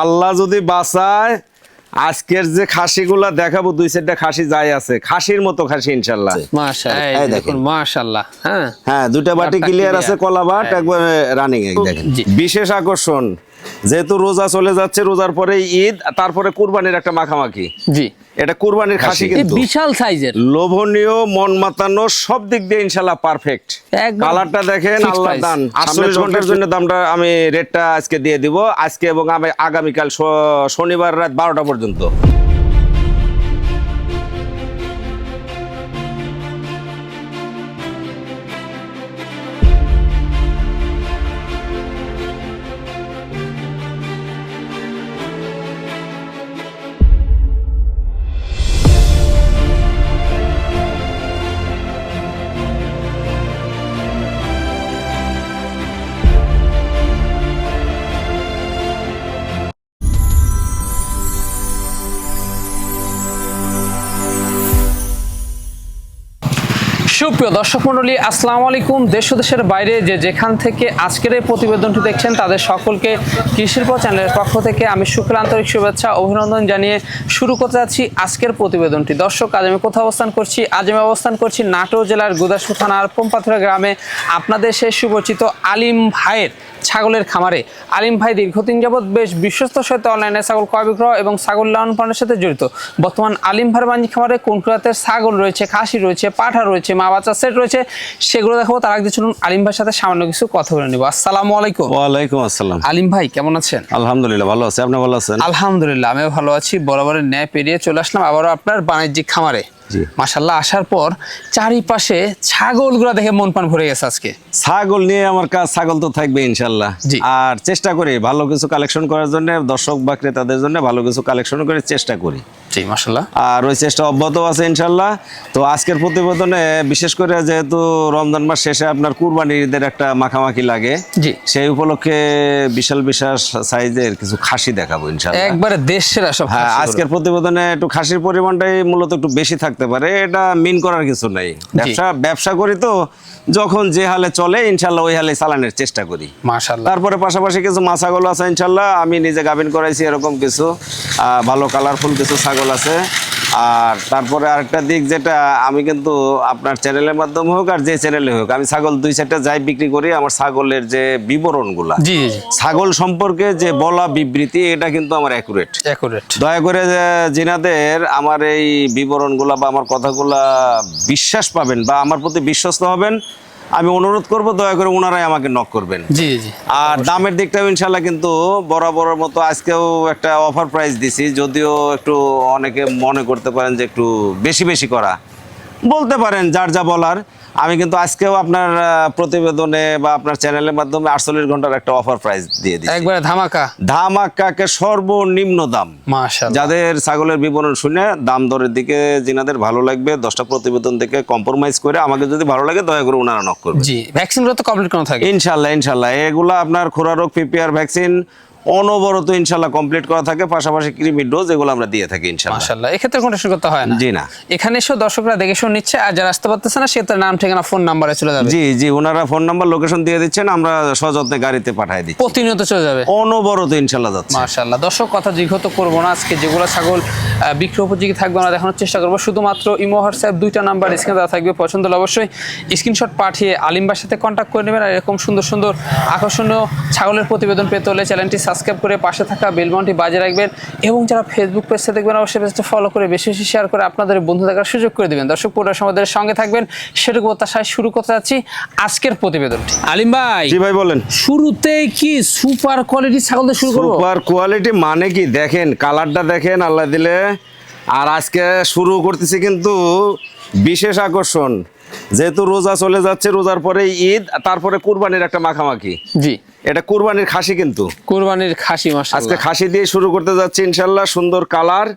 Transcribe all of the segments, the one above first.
আল্লাহ যদি বাঁচায় আজকের যে খাসিগুলা দেখাবো, 2-4টা খাসি যাই আছে, খাসির মতো খাসি ইনশাআল্লাহ। মাশাআল্লাহ, এই দেখুন মাশাআল্লাহ। হ্যাঁ হ্যাঁ, দুইটা বাটি ক্লিয়ার আছে, কলা বাট একবার রানিং। দেখেন বিশেষ আকর্ষণ, যেহেতু রোজা চলে যাচ্ছে, রোজার পরে ঈদ, তারপরে কুরবানির একটা মাখামাখি। জি, এটা কুরবানির খাসি কিন্তু বিশাল সাইজের, লোভনীয়, মন মাতানো, সব দিক দিয়ে ইনশাআল্লাহ পারফেক্ট। কালারটা দেখেন, আল্লাহ দান। 48 ঘন্টার জন্য দামটা আমি রেটটা আজকে দিয়ে দিব, আজকে এবং আগামীকাল শনিবার রাত 12টা পর্যন্ত। সুপ্রিয় দর্শক মণ্ডলী, আসসালামু আলাইকুম। দেশ ও দেশের বাইরে যে যেখান থেকে আজকের এই প্রতিবেদনটি দেখছেন, তাদের সকলকে কৃষির পর চ্যানেলের পক্ষ থেকে আমি শুক্লা আন্তরিক শুভেচ্ছা অভিনন্দন জানিয়ে শুরু করতে যাচ্ছি আজকের প্রতিবেদনটি। দর্শক, আজ আমি কোথাও অবস্থান করছি? আজ আমি অবস্থান করছি নাটোর জেলার গুদাসপুর থানার পোমপাথুরা গ্রামে, আপনাদের সেই সুপরিচিত আলিম ভাইয়ের ছাগলের খামারে। আলিম ভাই দীর্ঘদিন যাবৎ বেশ বিশ্বস্ত সাথে অনলাইনে ছাগল ক্রয় বিক্রয় এবং ছাগল লালন পালনের সাথে জড়িত। বর্তমান আলিম ভাইয়ের বাণিজ্যিক খামারে কোন জাতের ছাগল রয়েছে, খাসি রয়েছে, পাঠা রয়েছে, মা বাচ্চা সেট রয়েছে, সেগুলো দেখাবো। তার আগে চলুন আলিম ভাইয়ের সাথে সামান্য কিছু কথা বলে নিব। আসসালামু আলাইকুম। ওয়ালাইকুম আসসালাম। আলিম ভাই কেমন আছেন? আলহামদুলিল্লাহ ভালো আছি, আপনি ভালো আছেন? আলহামদুলিল্লাহ আমিও ভালো আছি। বরাবরের ন্যায় পেরিয়ে চলে আসলাম আবারও আপনার বাণিজ্যিক খামারে। মাশাআল্লাহ, আসার পর চারিপাশে ছাগলগুলো দেখে মন প্রাণ ভরে গেছে। আজকে ছাগল নিয়ে আমার কাজ, ছাগল তো থাকবে ইনশাআল্লাহ। আর চেষ্টা করি ভালো কিছু কালেকশন করার জন্য, দর্শক বা ক্রেতাদের জন্য ভালো কিছু কালেকশন করে চেষ্টা করি। জি মাশাআল্লাহ, আর ওই চেষ্টা অব্যাহত আছে ইনশাআল্লাহ। তো আজকের প্রতিবেদনে বিশেষ করে যেহেতু রমজান মাস শেষে আপনার কুরবানির ঈদের একটা মাখামাখি লাগে, জি সেই উপলক্ষে বিশাল বিশাল সাইজের কিছু খাসি দেখাবো ইনশাআল্লাহ, একবারে দেশের সব। হ্যাঁ, আজকের প্রতিবেদনে একটু খাসির পরিমাণটাই মূলত একটু বেশি থাকতে পারে, এটা মিন করার কিছু নাই। ব্যবসা করি তো, যখন যে হালে চলে ইনশাআল্লাহ ওই হালে চালানোর চেষ্টা করি মাশাআল্লাহ। তারপরে পাশাপাশি কিছু মা ছাগল আছে ইনশাআল্লাহ, আমি নিজে গাভিন করাইছি, এরকম কিছু ভালো কালারফুল কিছু ছাগল আছে। আর তারপরে আরেকটা দিক, যেটা আমি কিন্তু আপনার চ্যানেলের মাধ্যমে হোক আর যে চ্যানেলে হোক, আমি ছাগল 2-4টা যাই বিক্রি করি। আমার ছাগলের যে বিবরণগুলা, ছাগল সম্পর্কে যে বলা বিবৃতি, এটা কিন্তু আমার অ্যাকুরেট। দয়া করে জিনাদের আমার এই বিবরণগুলা বা আমার কথাগুলা বিশ্বাস পাবেন বা আমার প্রতি বিশ্বস্ত হবেন, আমি অনুরোধ করব দয়া করে ওনারাই আমাকে নক করবেন। জি জি। আর দামের দিকটাও ইনশাআল্লাহ কিন্তু বরাবরের মতো আজকেও একটা অফার প্রাইস দিছি, যদিও একটু অনেকে মনে করতে পারেন যে একটু বেশি বেশি করা, বলতে পারেন যার যা বলার। আমি কিন্তু আজকেও আপনার প্রতিবেদনে বা আপনার চ্যানেলের মাধ্যমে 48 ঘন্টার একটা অফার প্রাইস দিয়ে দিচ্ছি, একবারে ধামাকাকে সর্বনিম্ন দাম। মাশাআল্লাহ, যাদের ছাগলের বিবরণ শুনে দাম দরের দিকে জিনাদের ভালো লাগবে, 10টা প্রতিবেদন থেকে কম্প্রোমাইজ করে আমাকে যদি ভালো লাগে দয়া করে ওনারা নক করবে। জি, ভ্যাকসিনগুলো তো কমপ্লিট করা থাকে ইনশাআল্লাহ। এগুলো আপনার খোরা রোগ, পিপিআর ভ্যাকসিন অনবরত ইনশাআল্লাহ কমপ্লিট করা থাকে, পাশাপাশি কৃমি ডোজ এগুলো আমরা দিয়ে থাকি ইনশাআল্লাহ। মাশাআল্লাহ, এক্ষেত্রে কোনো টেনশন করতে হয় না। জি না, এখানে এসে দর্শকরা দেখে শুনে নিচ্ছে, আর যারা আসতে পারতেছে না সে তার নাম, ঠিকানা, ফোন নাম্বারে চলে যাবে। জি জি, ওনারা ফোন নাম্বার, লোকেশন দিয়ে দিচ্ছেন, আমরা সযত্নে গাড়িতে পাঠিয়ে দিচ্ছি, প্রতিনিয়ত চলে যাবে, অনবরত ইনশাআল্লাহ যাচ্ছে। মাশাআল্লাহ। দর্শক, কথা দীর্ঘত করবো না, আজকে যেগুলো ছাগল বিক্রি উপযোগী থাকবে আমরা দেখানোর চেষ্টা করবো। শুধুমাত্র ইমো, হোয়াটসঅ্যাপ 2টা নাম্বার স্ক্রিনে দেওয়া থাকবে, পছন্দ হলে অবশ্যই স্ক্রিনশট পাঠিয়ে আলিমবার সাথে কন্ট্যাক্ট করে নেবেন। আর এরকম সুন্দর সুন্দর আকর্ষণীয় ছাগলের প্রতিবেদন পেতে হলে চ্যানেলটি সাবস্ক্রাইব করে পাশে থাকা বেল বাটনটি বাজিয়ে রাখবেন, এবং যারা ফেসবুক পেজে দেখবেন অবশ্যই পেজটা ফলো করে বেশি বেশি শেয়ার করে আপনাদের বন্ধু দেখার সুযোগ করে দিবেন। দর্শক, পুরো সমাজের সঙ্গে থাকবেন, সেটুকু প্রত্যাশায় শুরু করতে যাচ্ছি আজকের প্রতিবেদনটি। আলিম ভাই, জি ভাই বলেন। শুরুতেই কি সুপার কোয়ালিটি ছাগল দিয়ে শুরু করব? সুপার কোয়ালিটি মানে কি, দেখেন কালারটা দেখেন আল্লাহ দিলে। আর আজকে শুরু করতেছি কিন্তু বিশেষ আকর্ষণ, যেহেতু রোজা চলে যাচ্ছে, রোজার পরে ঈদ, তারপরে কুরবানির একটা মাখামাখি। জি, এটা কুরবানির খাসি, কিন্তু কুরবানির খাসি। মাশাআল্লাহ, আজকে খাসি দিয়ে শুরু করতে যাচ্ছি ইনশাআল্লাহ। সুন্দর কালার,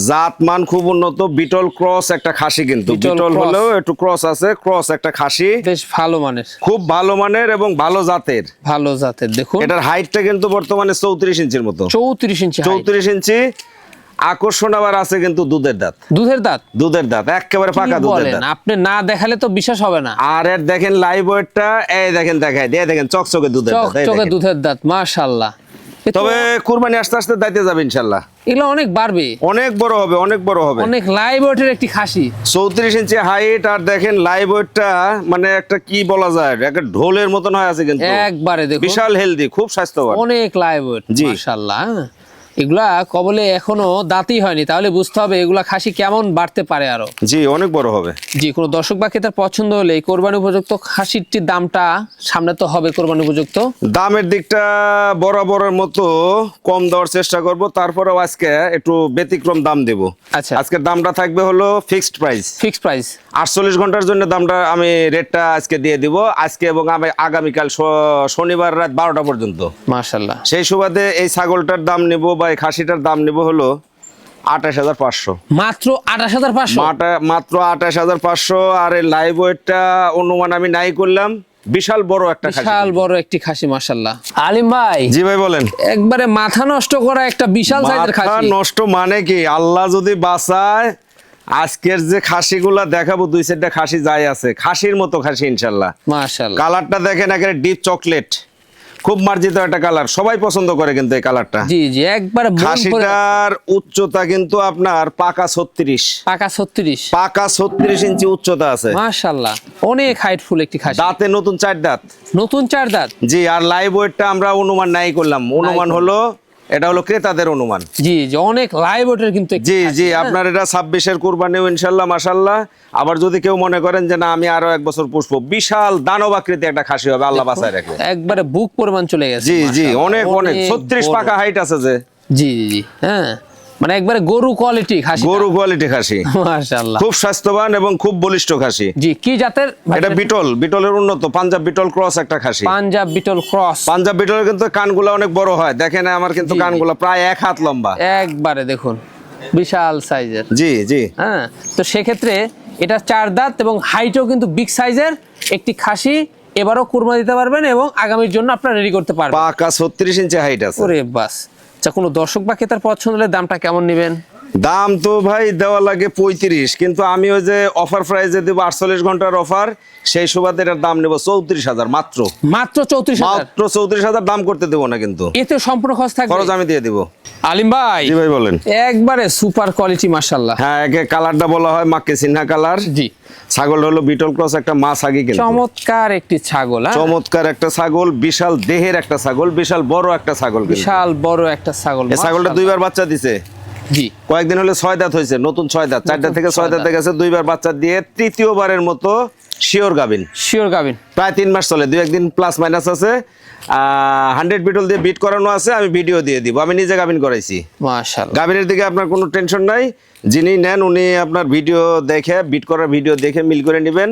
জাত মান খুব উন্নত, বিটল ক্রস একটা খাসি, কিন্তু বিটল হলেও একটু ক্রস আছে, ক্রস একটা খাসি, বেশ ভালো মানের, খুব ভালো মানের এবং ভালো জাতের। দেখুন এটার হাইটটা কিন্তু বর্তমানে 34 ইঞ্চির মতো। 34 ইঞ্চি। আকর্ষণ আবার আছে কিন্তু দুধের দাঁত, একেবারে পাকা দুধের দাঁত। আপনি না দেখালে তো বিশ্বাস হবে না। আর এর দেখেন লাইভ ওয়েটটা, এই দেখেন, দেখায় দিয়ে দেখেন, চকচকে দুধের দাঁত। মাশাআল্লাহ, তবে কুরবানি আস্তে আস্তে দাইতে যাবে ইনশাল্লাহ। এগুলো অনেক বাড়বে, অনেক বড় হবে, অনেক বড় হবে। অনেক লাইভ ওয়েটের একটি খাসি, 34 ইঞ্চি হাইট। আর দেখেন লাইভ ওয়েটটা মানে একটা কি বলা যায়, একটা ঢোলের মতন হয় আছে কিন্তু একবারে দেখুন বিশাল হেলদি, খুব স্বাস্থ্যবান, অনেক লাইভ ওয়েট জি। মাশাআল্লাহ। এগুলা কবলে এখনো দাঁতই হয়নি, তাহলে বুঝতে হবে এগুলা খাসি কেমন বাড়তে পারে আরো। জি অনেক বড় হবে। জি, কোনো দর্শক বা ক্রেতার পছন্দ হলে এই কোরবানি উপযুক্ত খাসিটির দামটা সামনে তো হবে কোরবানি উপযুক্ত। দামের দিকটা বরাবরের মতো কম দেওয়ার চেষ্টা করব, তারপরেও আজকে একটু ব্যতিক্রম দাম দেব। আচ্ছা, আজকের দামটা থাকবে হলো ফিক্সড প্রাইস। ফিক্সড প্রাইস 48 ঘন্টার জন্য দামটা আমি রেটটা আজকে দিয়ে দিব, আজকে এবং আমি আগামীকাল শনিবার রাত 12টা পর্যন্ত। মাশাআল্লাহ। সেই সুবাদে এই ছাগলটার দাম নেব বা এই খাসিটার দাম নেব হলো 28,500, মাত্র 28,500। মাত্র 28,500। আর এই লাইভ ওয়েটটা অনুমান আমি নাই করলাম, বিশাল বড় একটা খাসি, বিশাল বড় একটি খাসি মাশাআল্লাহ। আলিম ভাই, জি ভাই বলেন। একবারে মাথা নষ্ট করা একটা বিশাল সাইজের মাথা খাসি। নষ্ট মানে কি, আল্লাহ যদি বাঁচায় আজকের যে খাসিগুলা দেখাবো, 2-4টা খাসি যাই আছে, খাসির মতো খাসি ইনশাল্লাহ। মাশাআল্লাহ, কালারটা দেখেন একেবারে ডিপ চকলেট, খুব মার্জিত একটা কালার, সবাই পছন্দ করে কিন্তু এই কালারটা। জি জি, একবারে খাসিটার উচ্চতা কিন্তু আপনার পাকা 36, পাকা 36, পাকা 36 ইঞ্চি উচ্চতা আছে। মাশাআল্লাহ, অনেক হাইটফুল একটি খাসি। দাঁতে নতুন 4 দাঁত, নতুন 4 দাঁত। জি। আর লাইভ ওয়েটটা আমরা অনুমান নাই করলাম, অনুমান হলো এটা হলো ক্রেতাদের অনুমান। জি জি, অনেক লাইভ ওয়েটের কিন্তু একটি জি খাসি, জি, হ্যাঁ? আপনার এটা 26-এর কুরবানিও ইনশাল্লাহ মাশাল্লাহ। আবার যদি কেউ মনে করেন যে না আমি আরো 1 বছর পুষবো, বিশাল দানব আকৃতি একটা খাসি হবে, আল্লাহ বাঁচায় রাখে। একবারে বুক পরিমাণ চলে গেছে। জি জি, মাশাআল্লাহ, অনেক অনেক 36 বড়। পাকা হাইট আছে যে। জি জি জি, হ্যাঁ, মানে একবারে গরু কোয়ালিটি খাসি, গরু কোয়ালিটি খাসি, মাশাআল্লাহ। খুব স্বাস্থ্যবান এবং খুব বলিষ্ঠ খাসি। জি, কি জাতের ভাই? এটা বিটলের উন্নত পাঞ্জাব বিটল ক্রস একটা খাসি। পাঞ্জাব বিটল ক্রস। পাঞ্জাব বিটলের কিন্তু কানগুলা অনেক বড় হয়, দেখেন আমার কিন্তু জি, জি। কানগুলা প্রায় 1 হাত লম্বা। একবারে দেখুন বিশাল সাইজের। জি জি, হ্যাঁ, তো সেক্ষেত্রে এটা 4 দাঁত এবং হাইটও কিন্তু বিগ সাইজের একটি খাসি। এবারও কুরবানি দিতে পারবেন এবং আগামীর জন্য আপনারা রেডি করতে পারবেন। পাকা 36 ইঞ্চি হাইট আছে। ওরে বাস। আচ্ছা, কোনো দর্শক বা ক্রেতার পছন্দ হলে দামটা কেমন নেবেন? দাম তো ভাই দেওয়া লাগে 35, কিন্তু আমি ওই যে অফার প্রাইসে দেবো 48 ঘন্টার অফার, সেই সুবাদে এটার দাম নেবো 34,000 মাত্র। মাত্র 34,000। মাত্র 34,000 দাম করতে দেবো না কিন্তু, এতে সম্পূর্ণ খরচ থাকবে। খরচ আমি দিয়ে দিব। আলিম ভাই, জি ভাই বলেন। একবারে সুপার কোয়ালিটি মাশাআল্লাহ। হ্যাঁ, একে কালারটা বলা হয় মাক্কে সিনহা কালার। জি, ছাগল হলো বিটল ক্রস একটা মা ছাগি, কিন্তু চমৎকার একটি ছাগল, হ্যাঁ? চমৎকার একটা ছাগল, বিশাল দেহের একটা ছাগল, বিশাল বড় একটা ছাগল কিন্তু। বিশাল বড় একটা ছাগল। এই ছাগলটা 2বার বাচ্চা দিছে, জি, কয়েকদিন হলে 6 দাঁত হয়েছে, নতুন 6 দাঁত, 4 দাঁত থেকে 6 দাঁতে গেছে, 2বার বাচ্চা দিয়ে তৃতীয়বারের মতো শিওর গাবিন। শিওর গাবিন। প্রায় 3 মাস চলে, 2-1 দিন প্লাস মাইনাস আছে। 100 বিটল দিয়ে বিট করানো আছে, আমি ভিডিও দিয়ে দিব, আমি নিজে গাবিন করাইছি। মাশাআল্লাহ, গাবিনের দিকে আপনার কোনো টেনশন নাই, যিনি নেন উনি আপনার ভিডিও দেখে, বিট করার ভিডিও দেখে মিল করে নেবেন।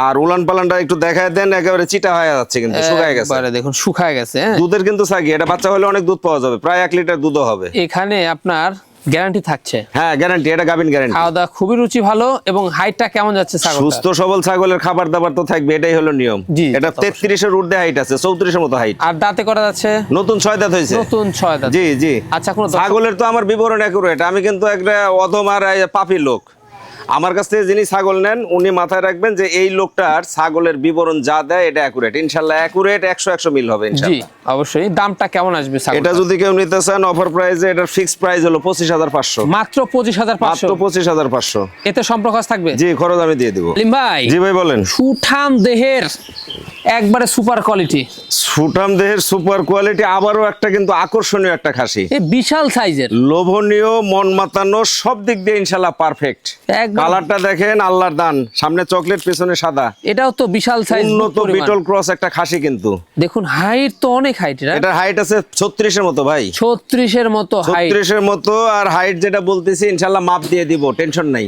আর উলান পালানটা একটু দেখায় দেন, একেবারে চিটা হয়ে যাচ্ছে কিন্তু, শুকায় গেছে। একবারে দেখুন শুকায় গেছে, হ্যাঁ? দুধের কিন্তু ছাগি, এটা বাচ্চা হলে অনেক দুধ পাওয়া যাবে, প্রায় 1 লিটার দুধও হবে। এখানে আপনার গ্যারান্টি থাকছে। হ্যাঁ গ্যারান্টি, এটা গাবিন গ্যারান্টি। খাওয়া দাওয়া খুবই রুচি ভালো এবং হাইটটা কেমন যাচ্ছে ছাগলটা? সুস্থ সবল ছাগলের খাবার দাবার তো থাকবে, এটাই হলো নিয়ম। জি, এটা 33-এর ঊর্ধ্বে হাইট আছে, 34-এর মতো হাইট। আর দাঁতে করা যাচ্ছে নতুন 6 দাঁত হয়েছে। নতুন 6 দাঁত। জি জি। আচ্ছা, কোনো দর্শক- ছাগলের তো আমার বিবরণ একুরেট, আমি কিন্তু একটা অধম আর পাপী লোক। আমার কাছ থেকে যিনি ছাগল নেন উনি মাথায় রাখবেন যে এই লোকটার ছাগলের বিবরণ যা দেয় এটা একুরেট, ইনশাল্লাহ একুরেট 100 মিল হবে জি, ইনশাল্লাহ। অবশ্যই। দামটা কেমন আসবে ছাগলটা? এটা যদি কেউ নিতে চান অফার প্রাইসে, এটার ফিক্সড প্রাইস হলো 25,500, মাত্র 25,500। মাত্র 25,500। এতে সম্পর্ক থাকবে। জি, খরচ আমি দিয়ে দিব। আলিম ভাই, জি ভাই বলেন। সুঠাম দেহের একবারে সুপার কোয়ালিটি, সুঠাম দেহের সুপার কোয়ালিটি, আবারও একটা কিন্তু আকর্ষণীয় একটা খাসি, এই বিশাল সাইজের, লোভনীয়, মন মাতানো, সব দিক দিয়ে ইনশাল্লাহ পারফেক্ট। একদম। কালারটা দেখেন আল্লাহর দান, সামনে চকলেট পেছনে সাদা, এটাও তো বিশাল সাইজ, উন্নত বিটল ক্রস একটা খাসি কিন্তু। দেখুন হাইট তো অনেক হাইট, এটার হাইট আছে 36-এর মতো ভাই, 36-এর মতো হাইট। 36-এর মতো। আর হাইট যেটা বলতেছি ইনশাল্লাহ মাপ দিয়ে দিব, টেনশন নাই,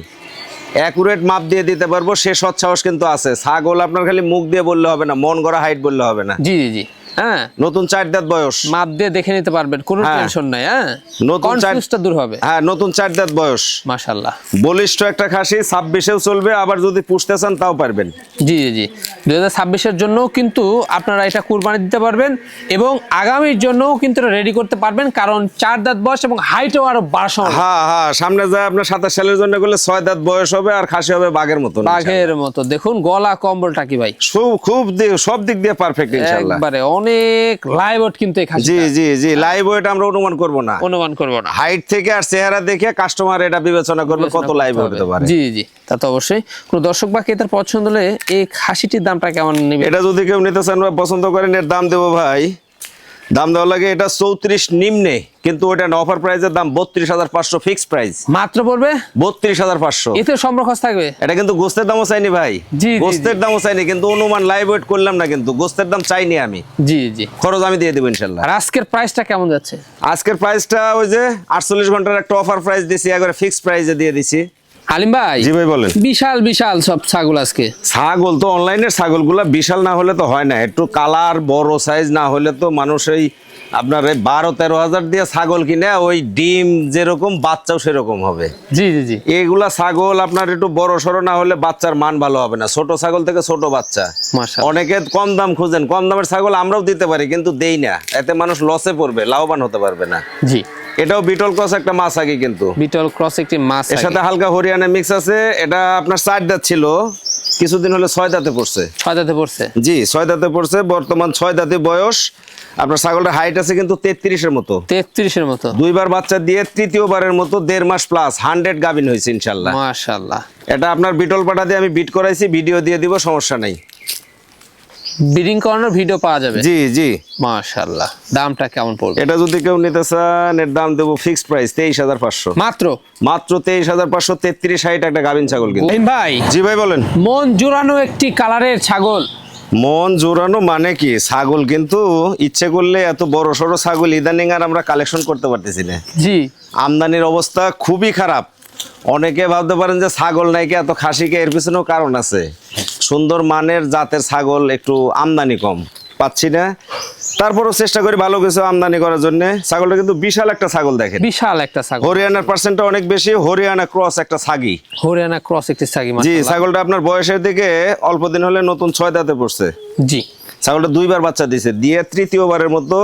অ্যাকুরেট মাপ দিয়ে দিতে পারবো, সে সৎ সাহস কিন্তু আছে। ছাগল আপনার খালি মুখ দিয়ে বললে হবে না, মন গড়া হাইট বললে হবে না। জি জি জি, হ্যাঁ, নতুন 4 দাঁত বয়স, মাপ দিয়ে দেখে নিতে পারবেন, কোনো হ্যাঁ। টেনশন নাই, হ্যাঁ, নতুন কনফিউজটা দূর হবে। হ্যাঁ নতুন 4 দাঁত বয়স, মাশাআল্লাহ, বলিষ্ঠ একটা খাসি, 26-এও চলবে, আবার যদি পুষতে চান তাও পারবেন। জি জি জি, 2026-এর জন্য কিন্তু আপনারা এটা কুরবানি দিতে পারবেন এবং আগামীর জন্যও কিন্তু এটা রেডি করতে পারবেন, কারণ 4 দাঁত বয়স এবং হাইটও আরো 12 হ্যাঁ হ্যাঁ, সামনে যায় আপনার 27 সালের জন্য করলে 6 দাঁত বয়স হবে, আর খাসি হবে বাঘের মতো। বাঘের মতো। দেখুন গলা কম্বলটা কি ভাই, খুব সব দিক দিয়ে পারফেক্ট ইনশাআল্লাহ। একবারে অনেক লাইভ ওয়েট কিন্তু এই জি খাসিটা জি জি লাইভ ওয়েট আমরা অনুমান করব না, অনুমান করব না। হাইট থেকে আর চেহারা দেখে কাস্টমার এটা বিবেচনা করবে কত লাইভ হতে পারে। জি জি, তা তো অবশ্যই। কোন দর্শক বা ক্রেতার পছন্দ হলে এই খাসিটির দামটা কেমন নেবে? এটা যদি কেউ নিতে চান বা পছন্দ করেন, এর দাম দেবো ভাই, দাম দেওয়া লাগে এটা 34 নিম্নে, কিন্তু ওটা অফার প্রাইসের দাম 32,500 ফিক্স প্রাইস। মাত্র পড়বে 32,500। এতে সম্পর্ক থাকবে। এটা কিন্তু গোস্তের দামও চাইনি ভাই, জি, জি, গোস্তের দামও চাইনি, কিন্তু অনুমান লাইভ ওয়েট করলাম না, কিন্তু গোস্তের দাম চাইনি আমি, জি জি। খরচ আমি দিয়ে দেবো ইনশাল্লাহ। আর আজকের প্রাইসটা কেমন যাচ্ছে? আজকের প্রাইসটা ওই যে 48 ঘন্টার একটা অফার প্রাইস দিছি, একবারে ফিক্স প্রাইসে দিয়ে দিছি। আলিম ভাই, জি ভাই বলেন। বিশাল বিশাল সব ছাগল আজকে। ছাগল তো অনলাইনের ছাগলগুলা বিশাল না হলে তো হয় না, একটু কালার বড় সাইজ না হলে তো মানুষ এই আপনার 12-13 হাজার দিয়ে ছাগল কিনে ওই ডিম যেরকম বাচ্চাও সেরকম হবে। জি জি জি, এগুলা ছাগল আপনার একটু বড় সড়ো না হলে বাচ্চার মান ভালো হবে না, ছোট ছাগল থেকে ছোট বাচ্চা। মাশাআল্লাহ। অনেকে কম দাম খুঁজেন, কম দামের ছাগল আমরাও দিতে পারি কিন্তু দেই না, এতে মানুষ লসে পড়বে, লাভবান হতে পারবে না। জি, এটাও বিটল ক্রস একটা মাছ আগে, কিন্তু বিটল ক্রস একটি মাছ। এর সাথে হালকা হরিয়ানা মিক্স আছে। এটা আপনার 4 দাঁত ছিল, কিছুদিন হলে 6 দাঁতে পড়ছে। 6 দাঁতে পড়ছে। জি 6 দাঁতে পড়ছে, বর্তমান 6 দাঁতে বয়স। আপনার ছাগলটা হাইট আছে কিন্তু 33-এর মতো, 33-এর মতো। দুইবার বাচ্চা দিয়ে তৃতীয়বারের মতো 1.5 মাস প্লাস 100 গাভিন হয়েছে ইনশাল্লাহ। মাশাআল্লাহ। এটা আপনার বিটল পাটা দিয়ে আমি বিট করাইছি, ভিডিও দিয়ে দিব, সমস্যা নাই। ব্রিডিং করানোর ভিডিও পাওয়া যাবে। জি জি। মাশাআল্লাহ। দামটা কেমন পড়বে? এটা যদি কেউ নিতে চান, এর দাম দেবো ফিক্সড প্রাইস 23,500 মাত্র। মাত্র 23,500, 33-60 একটা গাভিন ছাগল কিন্তু। আলিম ভাই, জি ভাই বলেন। মন জোড়ানো একটি কালারের ছাগল। মন জোরানো মানে কি, ছাগল কিন্তু ইচ্ছে করলে এত বড় সড়ো ছাগল ইদানিং আর আমরা কালেকশন করতে পারতেছি না। জি, আমদানির অবস্থা খুবই খারাপ। অনেকে ভাবতে পারেন যে ছাগল নাকি এত খাসিকে, এর পিছনেও কারণ আছে। সুন্দর মানের জাতের ছাগল একটু আমদানি কম পাচ্ছি না, তারপরও চেষ্টা করি ভালো কিছু আমদানি করার জন্য। ছাগলটা কিন্তু বিশাল একটা ছাগল, দেখেন বিশাল একটা ছাগল। হরিয়ানার পার্সেন্টটা অনেক বেশি, হরিয়ানা ক্রস একটা ছাগি। হরিয়ানা ক্রস একটি ছাগি। জি মাশাআল্লাহ। ছাগলটা আপনার বয়সের দিকে অল্প দিন হলে নতুন 6 দাঁতে পড়ছে। জি, ছাগলটা 2বার বাচ্চা দিয়েছে, দিয়ে তৃতীয়বারের মতো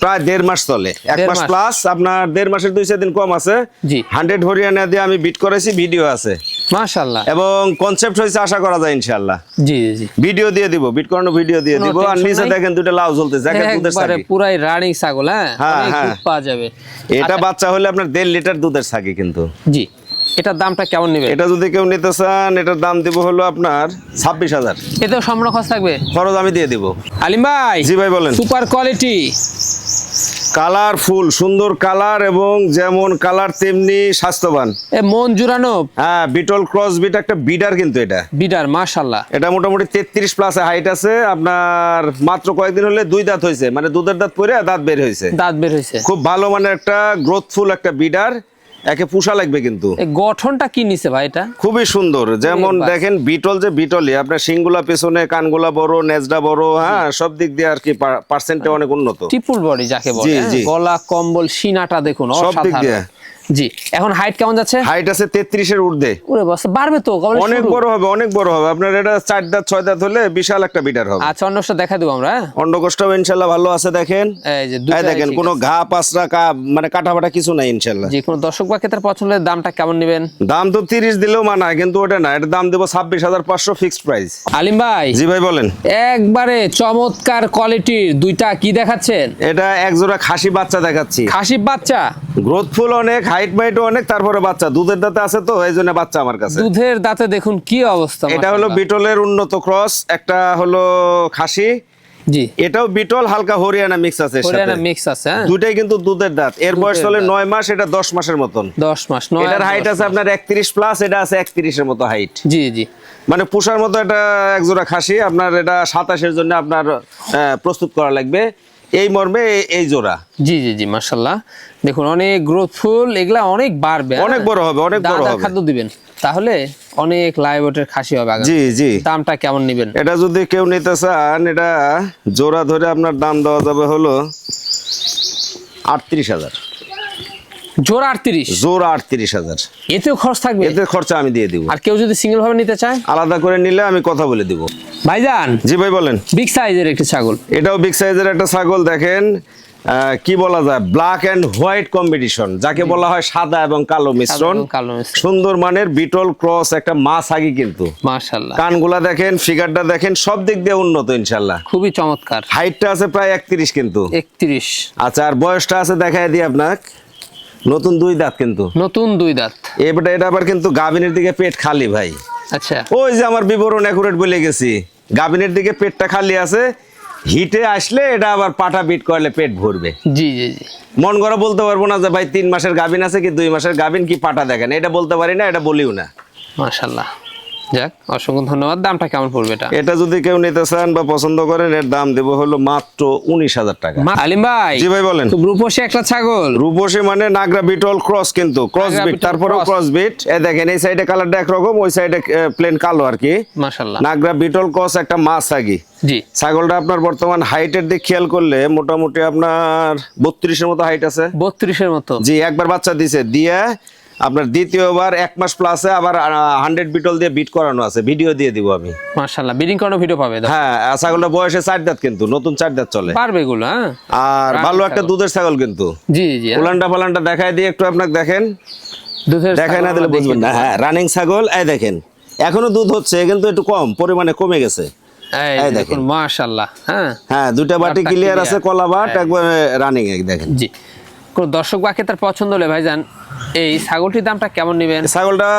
প্রায় 1.5 মাস চলে, 1 1.5 মাস মাস। প্লাস আপনার 1.5 মাসের 2-4 দিন কম আছে। জি। 100 হরিয়ানা দিয়ে আমি বিট করেছি, ভিডিও আছে মাশাআল্লাহ। এবং কনসেপ্ট হয়েছে, আশা করা যায় ইনশাআল্লাহ। জি জি জি, ভিডিও দিয়ে দিব, বিট করানো ভিডিও দিয়ে কোনো দিব। আর tension নিচে নাই। দেখেন দুটো লাউ জ্বলতেছে, দেখেন দুধের একবারে ছাগি। পুরাই রানিং ছাগল। হ্যাঁ, হ্যাঁ, অনেক হ্যাঁ। দুধ পাওয়া যাবে। এটা আচ্ছা, বাচ্চা হলে আপনার 1.5 লিটার দুধের ছাগি কিন্তু। জি, এটার দামটা কেমন নেবে? এটা যদি কেউ নিতে চান, এটার দাম দিব হলো আপনার 26,000। এতেও সম্পূর্ণ খরচ থাকবে। খরচ আমি দিয়ে দিব। আলিম ভাই, জি ভাই বলেন। সুপার কোয়ালিটি, কালারফুল, সুন্দর কালার, এবং যেমন কালার তেমনি স্বাস্থ্যবান। এ মন জুড়ানো হ্যাঁ, বিটল ক্রস বিট একটা বিডার কিন্তু এটা। বিডার। মাশাআল্লাহ। এটা মোটামুটি 33 প্লাস হাইট আছে। আপনার মাত্র কয়েকদিন হলে 2 দাঁত হয়েছে, মানে দুধের দাঁত পরে দাঁত বের হয়েছে। দাঁত বের হয়েছে। খুব ভালো মানের একটা গ্রোথফুল একটা বিডার, একে পুষা লাগবে কিন্তু। এই গঠনটা কি নিছে ভাই এটা? খুবই সুন্দর, যেমন বাহ। দেখেন বিটল যে বিটলই, আপনার শিংগুলা পেছনে, কানগুলা বড়, নেজটা বড়, হ্যাঁ সব দিক দিয়ে আর কি পার্সেন্টে অনেক উন্নত। ট্রিপল বডি যাকে বলে। জি, হ্যাঁ? জি। গলা, কম্বল, সিনাটা দেখুন সব দিক দিয়ে। অসাধারণ। জি, এখন হাইট কেমন যাচ্ছে? হাইট আছে 33-এর ঊর্ধ্বে। ওরে বাস, বাড়বে তো কবে অনেক শুরু? বড় হবে, অনেক বড় হবে। আপনার এটা 4 দাঁত 6 দাঁত হলে বিশাল একটা বিডার হবে। আচ্ছা, অন্যটা দেখা দেবো আমরা। হ্যাঁ? অন্ডকোষ্ঠও ইনশাল্লাহ ভালো আছে, দেখেন। এই যে এই দুটাই দেখেন ঠিক কোনো আছে। ঘা পাঁচরা মানে কাটা ফাটা কিছু নাই ইনশাল্লাহ। যে কোনো দর্শক বা ক্রেতার পছন্দের দামটা কেমন নেবেন? দাম তো 30 দিলেও মানায়, কিন্তু ওটা না, এটা দাম দেবো 26,500 ফিক্সড প্রাইস। আলিম ভাই, জি ভাই বলেন। একবারে চমৎকার কোয়ালিটির দুইটা কি দেখাচ্ছেন? এটা এক জোড়া খাসি বাচ্চা দেখাচ্ছি। খাসি বাচ্চা, গ্রোথফুল অনেক, হাইট মাইটও অনেক, তারপরে বাচ্চা দুধের দাঁতে আছে, তো এই জন্য বাচ্চা আমার কাছে। দুধের দাঁতে দেখুন কি অবস্থা। এটা হলো মাশাআল্লাহ। বিটলের উন্নত ক্রস, একটা হলো খাসি, জি, এটাও বিটল, হালকা হরিয়ানা মিক্স আছে এর হরিয়ানা সাথে। মিক্স আছে। হ্যাঁ, দুটাই কিন্তু দুধের দাঁত। এর বয়স দুধের চলে দাঁত। 9 মাস, এটা 10 মাসের মতন। 10 মাস। 9 এটার হাইট আছে আপনার 31 প্লাস, এটা আছে 31-এর মতো হাইট। জি জি, মানে পুষার মতো এটা এক জোড়া খাসি। আপনার এটা 27-এর জন্য আপনার প্রস্তুত করা লাগবে, এই মর্মে এই জোড়া। জি জি জি, মাশাআল্লাহ। দেখুন অনেক গ্রোথফুল, এগুলা অনেক বাড়বে। অনেক বড় হবে, অনেক বড় দানা হবে। খাদ্য দিবেন, তাহলে অনেক লাইভওয়েটের খাসি হবে আগামী। জি জি। দামটা কেমন নেবেন? এটা যদি কেউ নিতে চান, এটা জোড়া ধরে আপনার দাম দেওয়া যাবে হলো 38,000। জোড়া 38? জোড়া 38,000। এতেও খরচ থাকবে? এতে খরচা আমি দিয়ে দিব। আর কেউ যদি সিঙ্গেল ভাবে নিতে চায়? আলাদা করে নিলে আমি কথা বলে দিব। ভাইজান, জি ভাই বলেন। বিগ সাইজের একটি ছাগল। এটাও বিগ সাইজের একটা ছাগল, দেখেন কি বলা যায়, ব্ল্যাক এন্ড হোয়াইট কম্বিনেশন, যাকে বলা হয় সাদা এবং কালো মিশ্রণ। কালো মিশ্রণ। সুন্দর মানের বিটল ক্রস একটা মাছাগি কিন্তু। মাশাআল্লাহ। কানগুলা দেখেন, ফিগারটা দেখেন, সব দিক দিয়ে উন্নত ইনশাআল্লাহ। খুবই চমৎকার। হাইটটা আছে প্রায় 31 কিন্তু। 31। আচ্ছা, আর বয়সটা আছে দেখাই দিই আপনাক, নতুন 2 দাঁত কিন্তু। নতুন 2 দাঁত। এটা আবার কিন্তু গাভিনের দিকে পেট খালি ভাই। আচ্ছা। ওই যে আমার বিবরণ অ্যাকুরেট বলে গেছি, গাভিনের দিকে পেটটা খালি আছে, হিটে আসলে এটা আবার পাটা বিট করলে পেট ভরবে। জি জি জি। মন গড়া বলতে পারবো না যে ভাই 3 মাসের গাভিন আছে কি 2 মাসের গাভিন কি পাটা দেখেন, এটা বলতে পারি না, এটা বলিও না। মাশাআল্লাহ। যাক, অসংখ্য ধন্যবাদ। দামটা কেমন পড়বে এটা? এটা যদি কেউ নিতে চান বা পছন্দ করেন, এর দাম দেব হলো মাত্র 19,000 টাকা। আলিম ভাই। জি ভাই বলেন। তো রূপসী একটা ছাগল। রূপসী মানে নাগরা বিটল ক্রস কিন্তু, ক্রস নাগরা বিট, বিটল তারপরেও cross। ক্রস বিট। এই দেখেন এই সাইডে কালারটা একরকম, ওই সাইডে প্লেন কালো আর কি। মাশাআল্লাহ। নাগরা বিটল ক্রস একটা মাছাগি। জি। ছাগলটা আপনার বর্তমান হাইটের দিক খেয়াল করলে মোটামুটি আপনার 32-এর মতো হাইট আছে। 32-এর মতো। জি, একবার বাচ্চা দিছে, দিয়ে আপনার দ্বিতীয়বার 1 মাস প্লাসে আবার 100 বিটল দিয়ে বিট করানো আছে, ভিডিও দিয়ে দিব আমি। মাশাআল্লাহ, বিডিং করানো ভিডিও পাবে। হ্যাঁ, ছাগলটা বয়সে 4 দাঁত কিন্তু, নতুন 4 দাঁত চলে। পারবে এগুলো, হ্যাঁ। আর ভালো একটা দুধের ছাগল কিন্তু। জি জি। ফালানটা দেখায় দিয়ে একটু আপনাকে দেখেন, দুধের দেখায় না দিলে বুঝবেন না। হ্যাঁ, রানিং ছাগল। এই দেখেন এখনো দুধ হচ্ছে কিন্তু একটু কম পরিমাণে কমে গেছে। এই দেখুন মাশাআল্লাহ। হ্যাঁ হ্যাঁ, 2টা বাটি বাটটা ক্লিয়ার আছে, clear। কলা বাট একবার রানিং দেখেন। জি। কোন দর্শক বাকে তার পছন্দ হলে ভাইজান এই ছাগলটির দামটা কেমন নেবেন? ছাগলটা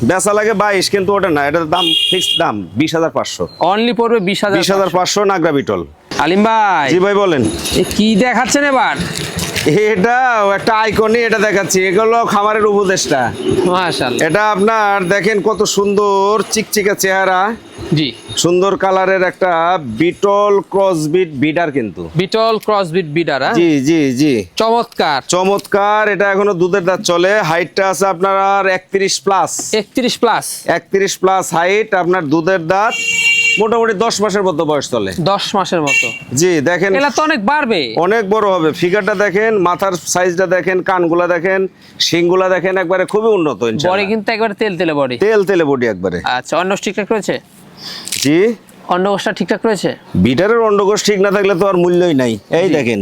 বেচা লাগে 22, কিন্তু ওটা না, এটার দাম ফিক্সড দাম 20,500। অনলি পড়বে 20,000। 20,500 নাগরা বিটল। আলিম ভাই। জি ভাই বলেন। এ কি দেখাচ্ছেন এবার? এটা একটা আইকনই, এটা দেখাচ্ছি, এগুলো খামারের উপদেশটা। মাশাআল্লাহ। এটা আপনার দেখেন কত সুন্দর চিকচিকে চেহারা, জি। সুন্দর কালারের একটা বিটল ক্রসবিট বিডার কিন্তু। বিটল ক্রসবিট বিডার। জি জি জি, চমৎকার চমৎকার। এটা এখনো দুধের দাঁত চলে, হাইটটা আছে আপনার 31 প্লাস। 31 প্লাস। 31 প্লাস হাইট, আপনার দুধের দাঁত মোটামুটি 10 মাসের মতো বয়স চলে। 10 মাসের মতো। জি দেখেন, এলা তো অনেক বাড়বে, অনেক বড় হবে। ফিগারটা দেখেন, মাথার সাইজটা দেখেন, কানগুলা দেখেন, শিংগুলা দেখেন, একবারে খুবই উন্নত বডি ইনশাআল্লাহ। কিন্তু একবারে তেল বডি। তেলে বডি একবারে। আচ্ছা, অন্য ঠিকঠাক রয়েছে? জি, অন্ডকোষটা ঠিকঠাক রয়েছে? বিটারের অন্ডকোষ ঠিক না থাকলে তো আর মূল্যই নাই। এই দেখেন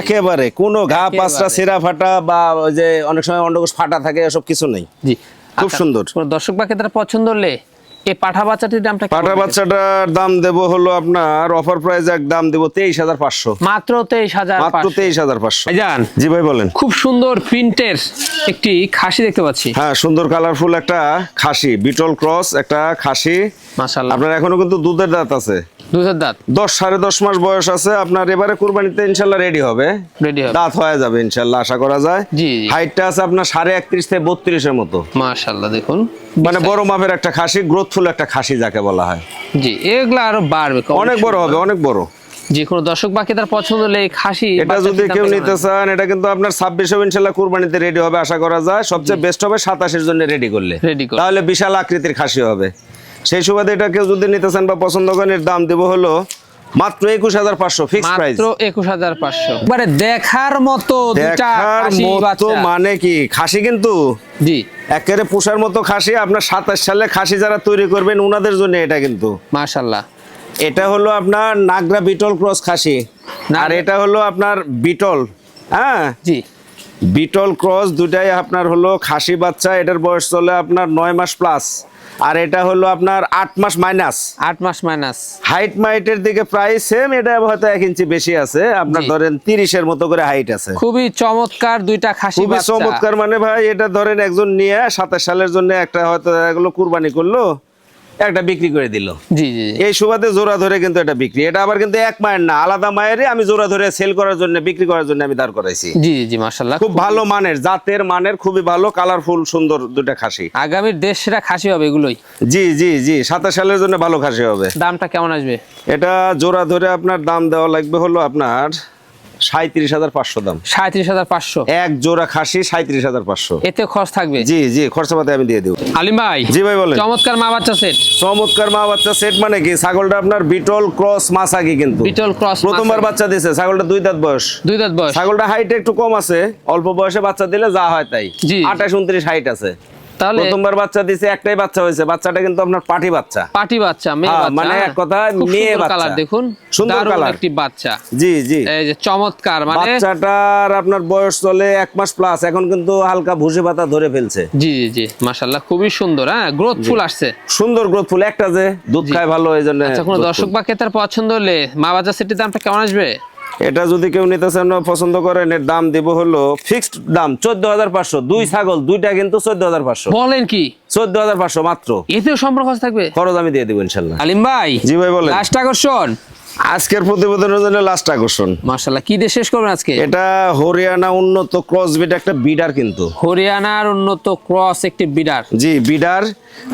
একেবারে কোনো ঘা পাঁচটা সেরা ফাটা বা ওই যে অনেক সময় অন্ডকোষ ফাটা থাকে, এসব কিছু নেই। জি, খুব সুন্দর। কোন দর্শক বাকে তারা পছন্দ হলে এই পাঠা বাচ্চাটির দামটা কেমন? পাটা বাচ্চাটার দাম দেব হলো আপনার অফার প্রাইস একদম দেব 23,500। মাত্র 23,500। মাত্র 23,500। ভাইজান। জি ভাই বলেন। খুব সুন্দর প্রিন্টের একটি খাসি দেখতে পাচ্ছি। হ্যাঁ, সুন্দর কালারফুল একটা খাসি, বিটল ক্রস একটা খাসি। মাশাআল্লাহ। আপনার এখনো কিন্তু দুধের দাঁত আছে। দুধের দাঁত 10-10.5 মাস বয়স আছে। আপনার এবারে কুরবানিতে ইনশাল্লাহ রেডি হবে, রেডি হবে। দাঁত হয়ে যাবে ইনশাল্লাহ, আশা করা যায়। জি। হাইটটা আছে আপনার 31.5 থেকে 32-এর মতো। মাশাআল্লাহ, দেখুন মানে বড় মাপের একটা খাসি, গ্রোথফুল একটা খাসি যাকে বলা হয়। জি, এগুলা আরো বাড়বে, অনেক বড় হবে, অনেক বড়। যে কোনো দর্শক বাকি তার পছন্দ হলে এই খাসি এটা যদি কেউ নিতে চান, এটা কিন্তু আপনার 26 ইনশাল্লাহ কুরবানিতে রেডি হবে, আশা করা যায়। সবচেয়ে বেস্ট হবে 27-এর জন্য রেডি করলে, তাহলে বিশাল আকৃতির খাসি হবে। সেই সুবাদে এটা কেউ যদি নিতে চান বা পছন্দ করেন, এর দাম দেব হলো মাত্র 21,500 ফিক্স প্রাইস। মাত্র 21,500। মানে দেখার মতো দুটো খাসি বাচ্চা। মানে কি খাসি কিন্তু জি, একেবারে পুষার মতো খাসি। আপনার 27 সালে খাসি যারা তৈরি করবেন ওনাদের জন্য এটা কিন্তু। মাশাআল্লাহ। এটা হলো আপনার নাগরা বিটল ক্রস খাসি, আর এটা হলো আপনার বিটল। হ্যাঁ জি, বিটল ক্রস দুটাই আপনার হলো খাসি বাচ্চা। এটার বয়স চলে আপনার 9 মাস প্লাস, আর এটা হলো আপনার 8 মাস মাইনাস। 8 মাস মাইনাস। হাইট মাইটের দিকে প্রায় সেম, এটা হয়তো 1 ইঞ্চি বেশি আছে। আপনার ধরেন 30-এর মতো করে হাইট আছে। খুবই চমৎকার দুইটা খাসি খুবই বাচ্চা। চমৎকার। মানে ভাই এটা ধরেন একজন নিয়ে 27 সালের জন্য একটা হয়তো এগুলো কুরবানি করলো, একটা বিক্রি করে দিল। জি জি, এই সুবাদে জোড়া ধরে কিন্তু এটা বিক্রি। এটা আবার কিন্তু এক মায়ের না, আলাদা মায়েরই আমি জোড়া ধরে সেল করার জন্য, বিক্রি করার জন্য আমি দাঁড় করাইছি। জি জি, মাশাআল্লাহ। খুব ভালো মানের, জাতের মানের, খুবই ভালো কালারফুল সুন্দর দুটা খাসি। আগামীর দেশ সেরা খাসি হবে এগুলোই। জি জি জি, 27 সালের জন্য ভালো খাসি হবে। দামটা কেমন আসবে? এটা জোড়া ধরে আপনার দাম দেওয়া লাগবে হলো আপনার 37,500 দাম। 37,500 এক জোড়া খাসি 37,500। এতে খরচ থাকবে? জি জি, খরচাপাতি আমি দিয়ে দেব। আলিম ভাই। জি ভাই বলেন। চমৎকার মা বাচ্চা সেট। চমৎকার মা বাচ্চা সেট মানে কি, ছাগলটা আপনার বিটল ক্রস মাছাগি কিন্তু। বিটল ক্রস প্রথমবার বাচ্চা দিয়েছে, ছাগলটা 2 দাঁত বয়স। 2 দাঁত বয়স। ছাগলটা হাইট একটু কম আছে, অল্প বয়সে বাচ্চা দিলে যা হয় তাই। জি। 28-29 হাইট আছে। তাহলে প্রথমবার বাচ্চা দিছে, একটাই বাচ্চা হয়েছে, বাচ্চাটা কিন্তু আপনার পাটি বাচ্চা। পাটি বাচ্চা, মেয়ে হ্যাঁ, বাচ্চা, মানে এক কথায় খুব মেয়ে সুন্দর বাচ্চা। কালার দেখুন, সুন্দর দারুণ কালার। একটি বাচ্চা। জি জি। এই যে চমৎকার, মানে বাচ্চাটার আপনার বয়স চলে 1 মাস প্লাস, এখন কিন্তু হালকা ভুসি পাতা ধরে ফেলছে। জি জি জি, মাশাআল্লাহ খুবই সুন্দর। হ্যাঁ, গ্রোথফুল আসছে, সুন্দর গ্রোথফুল, একটা যে দুধ খায় ভালো, এই জন্য। আচ্ছা, কোনো দর্শক বা ক্রেতার পছন্দ হলে মা বাচ্চা সেটির দামটা কেমন আসবে? এটা যদি কেউ নিতে চান বা পছন্দ করেন, এর দাম দিব হলো ফিক্সড দাম 14,500। দুই ছাগল দুইটা কিন্তু 14,500। বলেন কি? 14,500 মাত্র। এতেও সম্পর্ক থাকবে? খরচ আমি দিয়ে দিব ইনশাল্লাহ। আলিম ভাই। জি ভাই বলেন। লাস্ট আকর্ষণ আজকের প্রতিবেদনের জন্য লাস্ট আকর্ষণ, মাশাআল্লাহ, কি দিয়ে শেষ করবেন আজকে? এটা হরিয়ানা উন্নত ক্রসবিট একটা বিডার কিন্তু। হরিয়ানার উন্নত ক্রস একটি বিডার। জি বিডার।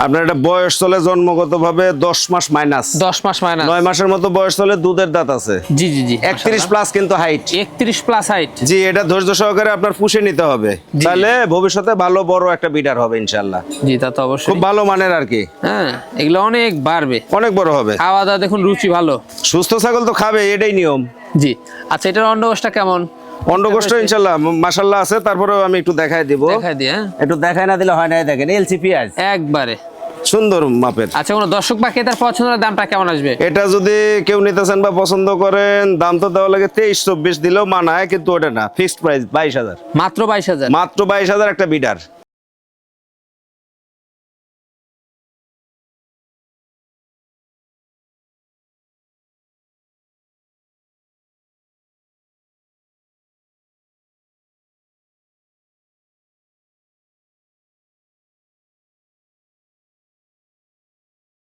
আপনার এটা বয়স চলে জন্মগতভাবে 10 মাস মাইনাস, 10 মাস মাইনাস, 9 মাসের মতো বয়স চলে, দুধের দাঁত আছে। জি জি জি, 31 প্লাস কিন্তু হাইট। 31 plus height. জি, এটা ধৈর্য সহকারে আপনার পুষে নিতে হবে, তাহলে ভবিষ্যতে ভালো বড় একটা বিডার হবে ইনশাআল্লাহ। জি, তা তো অবশ্যই। খুব ভালো মানের আর কি। হ্যাঁ, এগুলো অনেক বাড়বে, অনেক বড় হবে। খাওয়া দাওয়া দেখুন, রুচি ভালো। সুস্থ ছাগল তো খাবে, এটাই নিয়ম। জি। আচ্ছা, এটার অন্ডকোষটা কেমন? অন্ডকোষ্ঠ ইনশাআল্লাহ মাশাআল্লাহ আছে। তারপরেও আমি একটু দেখাই দিব। দেখাই দিয়ে, হ্যাঁ, একটু দেখাই না দিলে হয় না। দেখেন এলসিপিআর একবারে সুন্দর মাপের। আচ্ছা, কোনো দর্শক বা ক্রেতার পছন্দের দামটা কেমন আসবে? এটা যদি কেউ নিতে চান বা পছন্দ করেন, দাম তো দেওয়া লাগে 23-24 দিলেও মানায়, কিন্তু ওটা না, ফিক্সড প্রাইস 22,000। মাত্র 22,000। মাত্র 22,000 একটা বিডার।